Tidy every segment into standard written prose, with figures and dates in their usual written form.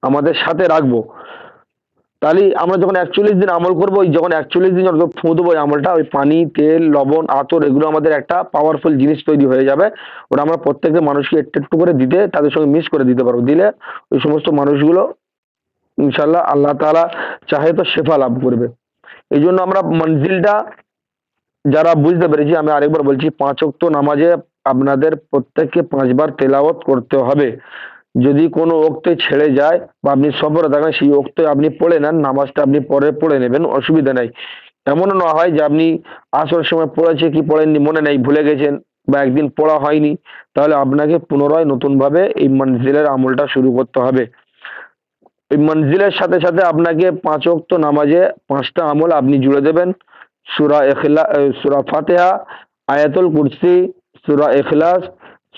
আমাদের সাথে রাখবো। তাহলে আমরা যখন 41 দিন আমল করবো, ওই যখন 41 দিন যখন ফু দেবো ওই আমলটা, ওই পানি, তেল, লবণ, আতর এগুলো আমাদের একটা পাওয়ারফুল জিনিস তৈরি হয়ে যাবে। ওটা আমরা প্রত্যেকটা মানুষকে একটু একটু করে দিতে, তাদের সঙ্গে মিক্স করে দিতে পারবো। দিলে ওই সমস্ত মানুষগুলো ইনশাল্লাহ আল্লাহ তাআলা চাহে তো শেফা লাভ করবে। এই জন্য আমরা মঞ্জিলটা যারা বুঝতে পেরেছি, আমি আরেকবার বলছি, 5 ওয়াক্ত নামাজে আপনাদের প্রত্যেককে 5 বার তেলাওয়াত করতে হবে। যদি কোনো ওক্তে ছেড়ে যায় বা আপনি সফরে থাকেন, সেই ওক্তে আপনি পড়ে নেন, নামাজটা আপনি পরে পড়ে নেবেন, অসুবিধা নাই। এমনও না হয় যে আপনি আসর সময় পড়েছে কি পড়েননি মনে নেই, ভুলে গেছেন বা একদিন পড়া হয়নি, তাহলে আপনাকে পুনরায় নতুন ভাবে এই মঞ্জিলের আমলটা শুরু করতে হবে। এই মঞ্জিলের সাথে সাথে আপনাকে 5 ওয়াক্ত নামাজে 5টা আমল আপনি জুড়ে দেবেন। সূরা ফাতিহা, আয়াতুল কুরসি, সূরা ইখলাস,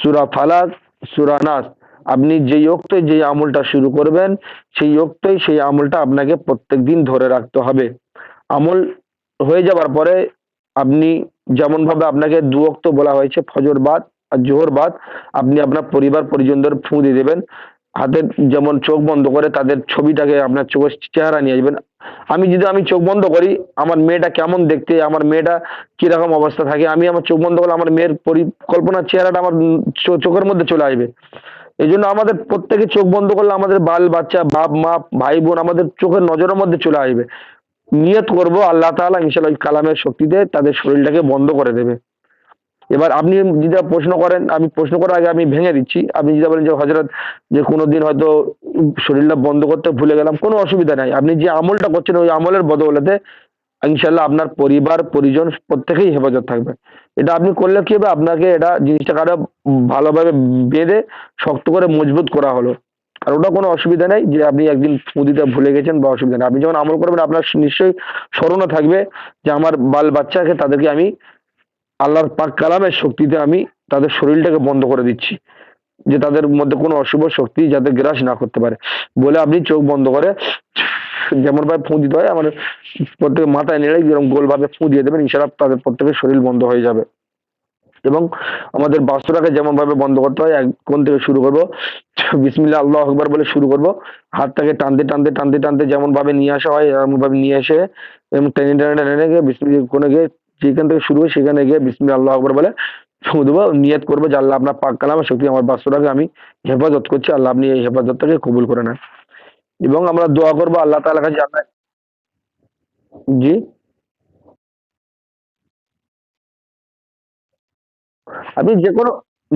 সূরা ফালাক, সূরা নাস। আপনি যেই ওক্তে যে আমলটা শুরু করবেন, সেই ওক্তেই সেই আমলটা আপনাকে প্রত্যেকদিন ধরে রাখতে হবে। আমল হয়ে যাবার পরে আপনি যেমন ভাবে আপনাকে 2 ওক্ত বলা হয়েছে, ফজর বাদ আর জোহর বাদ, আপনি আপনার পরিবার পরিজনদের ফু দিয়ে দেবেন। হাতের যেমন চোখ বন্ধ করে তাদের ছবিটাকে আপনার চোখের চেহারা নিয়ে আসবেন। আমি চোখ বন্ধ করি, আমার মেয়েটা কেমন দেখতে, আমার মেয়েটা কিরকম অবস্থা থাকে, আমি আমার চোখ বন্ধ করলে আমার মেয়ের পরিকল্পনার চেহারাটা আমার চোখের মধ্যে চলে আসবে। এই জন্য আমাদের প্রত্যেকে চোখ বন্ধ করলে আমাদের বাল বাচ্চা, বাপ মা, ভাই বোন আমাদের চোখের নজরের মধ্যে চলে আসবে। নিয়ত করব আল্লাহ তাআলা ইনশাআল্লাহ ওই কালামের শক্তিতে তাদের শরীরটাকে বন্ধ করে দেবে। এবার আপনি যেটা প্রশ্ন করেন, আমি প্রশ্ন করার আগে আমি ভেঙে দিচ্ছি। আপনি যেটা বলেন যে হযরত, যে কোনোদিন হয়তো শরীরটা বন্ধ করতে ভুলে গেলাম, কোনো অসুবিধা নাই। আপনি যে আমলটা করছেন ওই আমলের বদৌলতে ইনশাআল্লাহ আপনার পরিবার পরিজন প্রত্যেকেই হেফাজত থাকবে। এটা আপনি করলে কি হবে, আপনাকে এটা জিনিসটাকে আরো ভালোভাবে বেঁধে শক্ত করে মজবুত করা হলো। আর ওটা কোনো অসুবিধা নেই যে আপনি একদিন ফু দিতে ভুলে গেছেন বা অসুবিধা নেই। আপনি যখন আমল করবেন আপনার নিশ্চয়ই স্মরণও থাকবে যে আমার বাল বাচ্চাকে তাদেরকে আমি আল্লাহর পাক কালামের শক্তিতে আমি তাদের শরীরটাকে বন্ধ করে দিচ্ছি, যে তাদের মধ্যে কোনো অশুভ শক্তি যাতে গ্রাস না করতে পারে। বলে আপনি চোখ বন্ধ করে যেমন ভাবে ফু দিতে হয়, আমার প্রত্যেকে মাথায় নেড়ে যেরকম গোল ভাবে ফু দিয়ে দেবেন, ইনশাআল্লাহ তাদের প্রত্যেকের শরীর বন্ধ হয়ে যাবে। এবং আমাদের বাস্তুটাকে যেমন ভাবে বন্ধ করতে হয়, কোন থেকে শুরু করব, বিসমিল্লাহ আল্লাহু আকবার বলে শুরু করব। হাতটাকে টানতে টানতে টানতে টানতে যেমন ভাবে নিয়ে আসা হয় এমন ভাবে নিয়ে এসে এবং টেনে টেনে টেনে টেনে গিয়ে বিসমিল্লাহ কোনে গিয়ে, যেখান থেকে শুরু হয় সেখানে গিয়ে বিসমিল্লাহ আল্লাহু আকবার বলে ফু দেবো। নিয়ত করবো যে আল্লাহ আপনার পাক কালামের শক্তি আমার বাস্তুটাকে আমি হেফাজত করছি, আল্লাহ আপনি এই হেফাজতটাকে কবুল করে নেন। এবং আমরা দোয়া করবো আল্লাহ তাআলার কাছে। আল্লাহ, জি, আপনি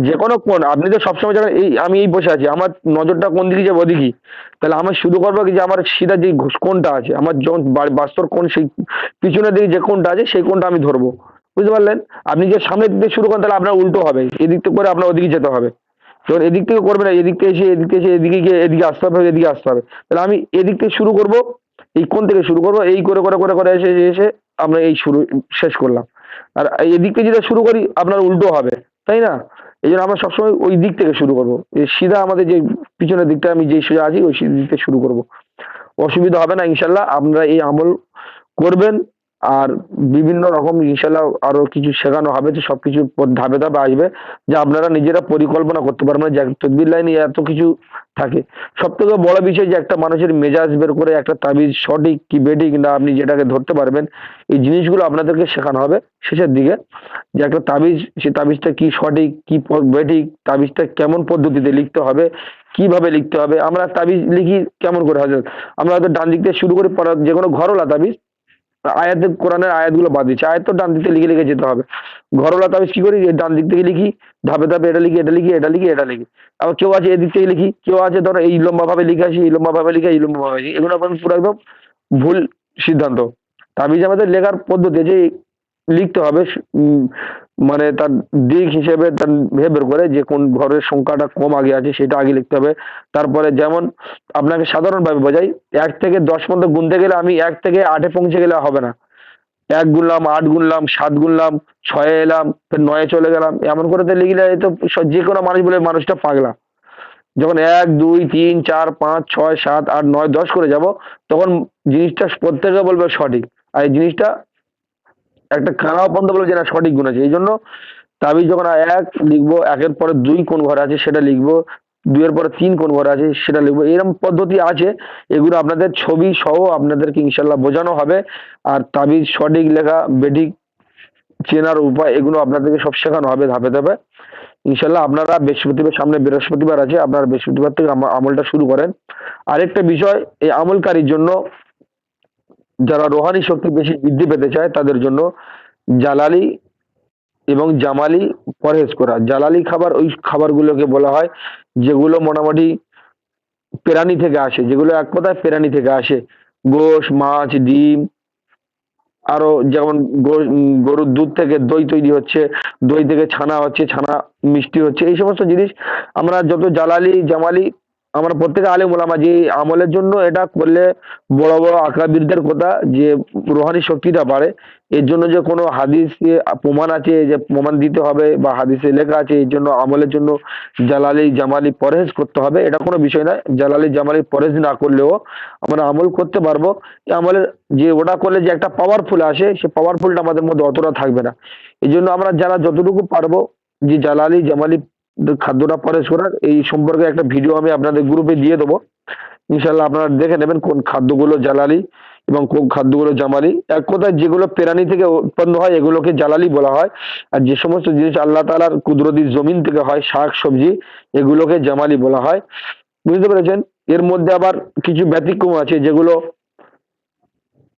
যে কোনো কোণ, আপনি তো সবসময় জানেন এই আমি এই বসে আছি, আমার নজরটা কোন দিকে যাবে ওদিকেই। তাহলে আমার শুরু করবো কি যে আমার সিধা যে কোণটা আছে, আমার যখন বাস্তর কোণ, সেই পিছনের দিকে যে কোণটা আছে সেই কোণটা আমি ধরবো। বুঝতে পারলেন? আপনি যে সামনের দিকে শুরু করেন তাহলে আপনার উল্টো হবে, এদিক থেকে করে আপনার ওদিকে যেতে হবে। যখন এদিক থেকে করবে না, এদিক থেকে এসে এদিক থেকে এসে এদিকে গিয়ে এদিকে আসতে হবে, এদিকে আসতে হবে। তাহলে আমি এদিক থেকে শুরু করব, এই কোণ থেকে শুরু করব, এই করে করে করে করে এসে এসে এসে আমরা এই শুরু শেষ করলাম। আর এদিক থেকে যেটা শুরু করি আপনার উল্টো হবে, তাই না? এই জন্য আমরা সবসময় ওই দিক থেকে শুরু করবো, এই সিধা আমাদের যে পিছনের দিকটা আমি যেই সোজা আছি ওই দিক থেকে শুরু করব। অসুবিধা হবে না ইনশাল্লাহ। আপনারা এই আমল করবেন। আর বিভিন্ন রকম ইনশাল্লাহ আরো কিছু শেখানো হবে, যে সবকিছু ধাপে ধাপে আসবে, যে আপনারা নিজেরা পরিকল্পনা করতে পারবেন না, যে তদবির লাইনে এত কিছু থাকে। সব থেকে বড় বিষয় যে একটা মানুষের মেজাজ বের করে একটা তাবিজ সঠিক কি বেঠিক না আপনি যেটাকে ধরতে পারবেন, এই জিনিসগুলো আপনাদেরকে শেখানো হবে শেষের দিকে। যে একটা তাবিজ, সেই তাবিজটা কি সঠিক কি বেঠিক, তাবিজটা কেমন পদ্ধতিতে লিখতে হবে, কিভাবে লিখতে হবে। আমরা তাবিজ লিখি কেমন করে, হজরত আমরা হয়তো ডান দিক থেকে শুরু করে পড়া, যে কোনো ঘরোলা তাবিজ আয়াতে কোরআনের আয়াতগুলো বাদ দিচ্ছে, আয়াত তো ডান দিক থেকে লিখে লিখে যেতে হবে। ঘরোলা তাবিজ কি করি, ডান দিক থেকে লিখি, ধাপে ধাপে এটা লিখি এটা লিখি এটা লিখি এটা লিখি। আবার কেউ আছে এদিক থেকে লিখি, কেউ আছে ধরো এই লম্বা ভাবে লিখে আসি, এই লম্বা ভাবে লিখে এই লম্বা ভাবে লিখি, এগুলো আপনার পুরো একদম ভুল সিদ্ধান্ত। তাবিজ আমাদের লেখার পদ্ধতি যে লিখতে হবে মানে তার দিক হিসেবে তার বের করে, যে কোন ঘরের সংখ্যাটা কম আগে আছে সেটা আগে লিখতে হবে। তারপরে যেমন আপনাকে সাধারণভাবে বোঝাই, 1 থেকে 10 পর্যন্ত গুনতে গেলে আমি 1 থেকে 8-এ পৌঁছে গেলে হবে না। 1 গুনলাম, 8 গুনলাম, 7 গুনলাম, 6-এ এলাম, ফের 9-এ চলে গেলাম, এমন করে তো লিখলে তো যে কোনো মানুষ বলে মানুষটা পাগলা। যখন 1 2 3 4 5 6 7 8 9 10 করে যাব, তখন জিনিসটা প্রত্যেকে বলবে সঠিক। আর এই জিনিসটা একটা কানাও পর্যন্ত বলবে যে না সঠিক গুণ আছে। এই জন্য তাবিজ যখন 1 লিখবো, 1-এর পরে 2 কোন ঘরে আছে সেটা লিখবো, 2 এর পরে 3 কোন ঘরে আছে সেটা লিখবো, এরকম পদ্ধতি আছে। এগুলো আপনাদের ছবি সহ আপনাদেরকে ইনশাল্লাহ বোঝানো হবে। আর তাবিজ সঠিক লেখা বেঠিক চেনার উপায় এগুলো আপনাদেরকে সব শেখানো হবে ধাপে ধাপে। ইনশাল্লাহ আপনারা বৃহস্পতিবার, সামনে বৃহস্পতিবার আছে, আপনারা বৃহস্পতিবার থেকে আমলটা শুরু করেন। আরেকটা বিষয়, এই আমলকারীর জন্য যারা রোহানি শক্তি বেশি বৃদ্ধি পেতে চায় তাদের জন্য জালালি এবং জামালি পরহেজ করা। জালালি খাবার ওই খাবারগুলোকে বলা হয় যেগুলো মোটামুটি প্রাণী থেকে আসে, যেগুলো এক কথায় প্রাণী থেকে আসে। গোশ, মাছ, ডিম, আরো যেমন গরুর দুধ থেকে দই তৈরি হচ্ছে, দই থেকে ছানা হচ্ছে, ছানা মিষ্টি হচ্ছে, এই সমস্ত জিনিস আমরা যত জালালি জামালি আমরা প্রত্যেকে আলেম ওলামা যে আমলের জন্য এটা করলে বড় বড় আকাবিরদের কথা যে রোহানি শক্তিটা বাড়ে, এর জন্য যে কোনো হাদিসে প্রমাণ আছে যে প্রমাণ দিতে হবে বা হাদিসে লেখা আছে এর জন্য আমলের জন্য জালালি জামালি পরহেজ করতে হবে, এটা কোনো বিষয় নয়। জালালি জামালি পরহেজ না করলেও আমরা আমল করতে পারবো। এই আমলের যে ওটা করলে যে একটা পাওয়ারফুল আসে সে পাওয়ারফুলটা আমাদের মধ্যে অতটা থাকবে না। এই জন্য আমরা যারা যতটুকু পারবো যে জালালি জামালি খাদ্যটা পরহেজ করার এই সম্পর্কে একটা ভিডিও আমি আপনাদের গ্রুপে দিয়ে দেবো। ইনশাল্লাহ আপনারা দেখে নেবেন কোন খাদ্যগুলো জালালি এবং কোন খাদ্যগুলো জামালি। এক কথায় যেগুলো প্রাণী থেকে উৎপন্ন হয় এগুলোকে জালালি বলা হয়, আর যে সমস্ত জিনিস আল্লাহ তাআলার কুদরতি জমিন থেকে হয় শাক সবজি এগুলোকে জামালি বলা হয়। বুঝতে পেরেছেন? এর মধ্যে আবার কিছু ব্যতিক্রম আছে যেগুলো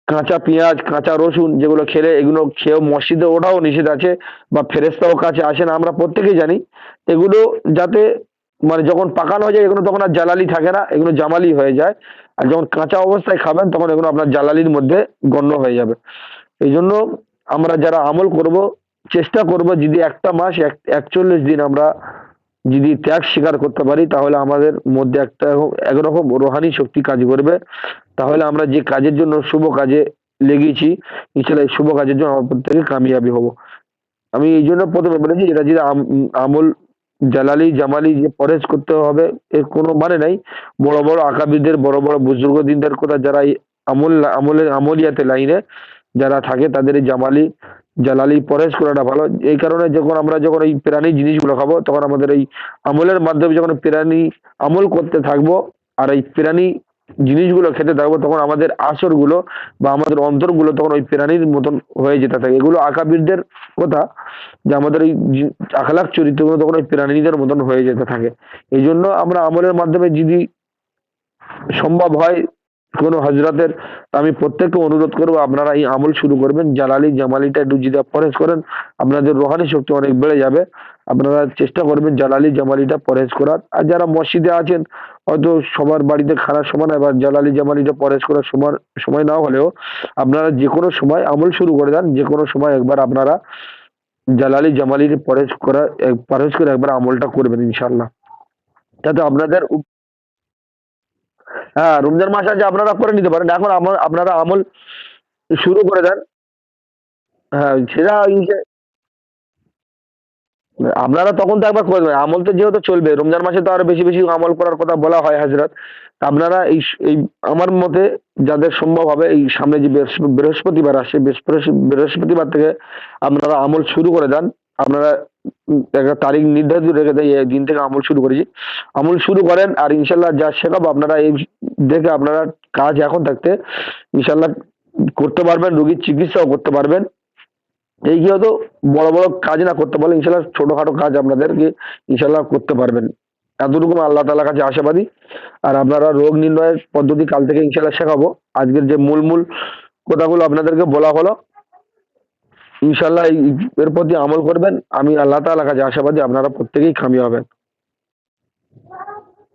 কাঁচা পেঁয়াজ কাঁচা রসুন যেগুলো খেলে এগুলো খেয়েও মসজিদে ওঠাও নিষেধ আছে বা ফেরেশতাও কাছে আসে না, আমরা প্রত্যেকেই জানি। এগুলো যাতে মানে যখন পাকানো হয়ে যায় এগুলো তখন আর জালালি থাকে না, এগুলো জামালি হয়ে যায়। আর যখন কাঁচা অবস্থায় খাবেন তখন এগুলো আপনার জালালির মধ্যে গণ্য হয়ে যাবে। এই জন্য আমরা যারা আমল করব চেষ্টা করব যদি একটা মাস 41 দিন আমরা যদি ত্যাগ স্বীকার করতে পারি তাহলে আমাদের মধ্যে একটা একরকম রোহানি শক্তি কাজ করবে। তাহলে আমরা যে কাজের জন্য শুভ কাজে লেগেছি ইনশাল্লাহ এই শুভ কাজের জন্য আমরা প্রত্যেকে কামিয়াবি হব। আমি এই জন্য প্রথমে বলেছি এটা যদি আমল জালালি জামালি যে পরহেজ করতে হবে এর কোনো মানে নাই। বড় বড় আকাবিরদের বড় বড় বুজুর্গ দিনদের কথা যারা এই আমলিয়াতে লাইনে যারা থাকে তাদের এই জামালি জালালি পরহেজ করাটা ভালো। এই কারণে যখন এই প্রাণী জিনিসগুলো খাবো তখন আমাদের এই আমলের মাধ্যমে যখন প্রাণী আমল করতে থাকবো আর এই প্রাণী জিনিসগুলো খেতে থাকবো তখন আমাদের আসর গুলো বা আমাদের অন্তর গুলো তখন ওই প্রাণীর মতন হয়ে যেতে থাকে। এগুলো আকাবিরদের কথা যে আমাদের এই আখলাক চরিত্রগুলো তখন ওই প্রাণীদের মতন হয়ে যেতে থাকে। এই জন্য আমরা আমলের মাধ্যমে যদি সম্ভব হয় কোনো হজরতের, আমি প্রত্যেককে অনুরোধ করবো আপনারা এই আমল শুরু করবেন। জালালি জামালিটা একটু যদি পরহেজ করেন আপনাদের রোহানি শক্তি অনেক বেড়ে যাবে। আপনারা চেষ্টা করবেন জালালি জামালিটা পরহেজ করার। আর যারা মসজিদে আছেন হয়তো সবার বাড়িতে খারাপ সময় না বা জালালি জামালিটা পরহেজ করার সময় না হলেও আপনারা যে কোনো সময় আমল শুরু করে দেন, যে কোনো সময় একবার আপনারা জালালি জামালির পরহেজ করে একবার আমলটা করবেন ইনশাল্লাহ। যাতে আপনাদের হ্যাঁ রমজান মাস আছে আপনারা করে নিতে পারেন। এখন আপনারা আমল শুরু করে দেন। হ্যাঁ সেটা আপনারা তখন তো একবার করে দেবেন। আমল তো যেহেতু চলবে রমজান মাসে তো আরো বেশি বেশি আমল করার কথা বলা হয় হাজরাত। আপনারা এই আমার মতে যাদের সম্ভব হবে এই সামনে যে বৃহস্পতিবার আসছে বৃহস্পতিবার থেকে আপনারা আমল শুরু করে দেন। আপনারা একটা তারিখ নির্ধারিত রেখে দেয় এই দিন থেকে আমল শুরু করেছি, আমল শুরু করেন। আর ইনশাল্লাহ যা শেখাবো আপনারা এই দেখে আপনারা কাজ এখন থাকতে ইনশাল্লাহ করতে পারবেন, রোগীর চিকিৎসাও করতে পারবেন। এই কি হতো বড় বড় কাজ না করতে পারলে ইনশাল্লাহ ছোটখাটো কাজ আপনাদেরকে ইনশাল্লাহ করতে পারবেন। এতটুকু আল্লাহ তাআলার কাছে আশাবাদী। আর আপনারা রোগ নির্ণয়ের পদ্ধতি কাল থেকে ইনশাল্লাহ শেখাবো। আজকের যে মূল কথাগুলো আপনাদেরকে বলা হলো ইনশাল্লাহ এর প্রতি আমল করবেন। আমি আল্লাহ তাআলার কাছে আশাবাদী আপনারা প্রত্যেকেই কামিয়াব হবেন।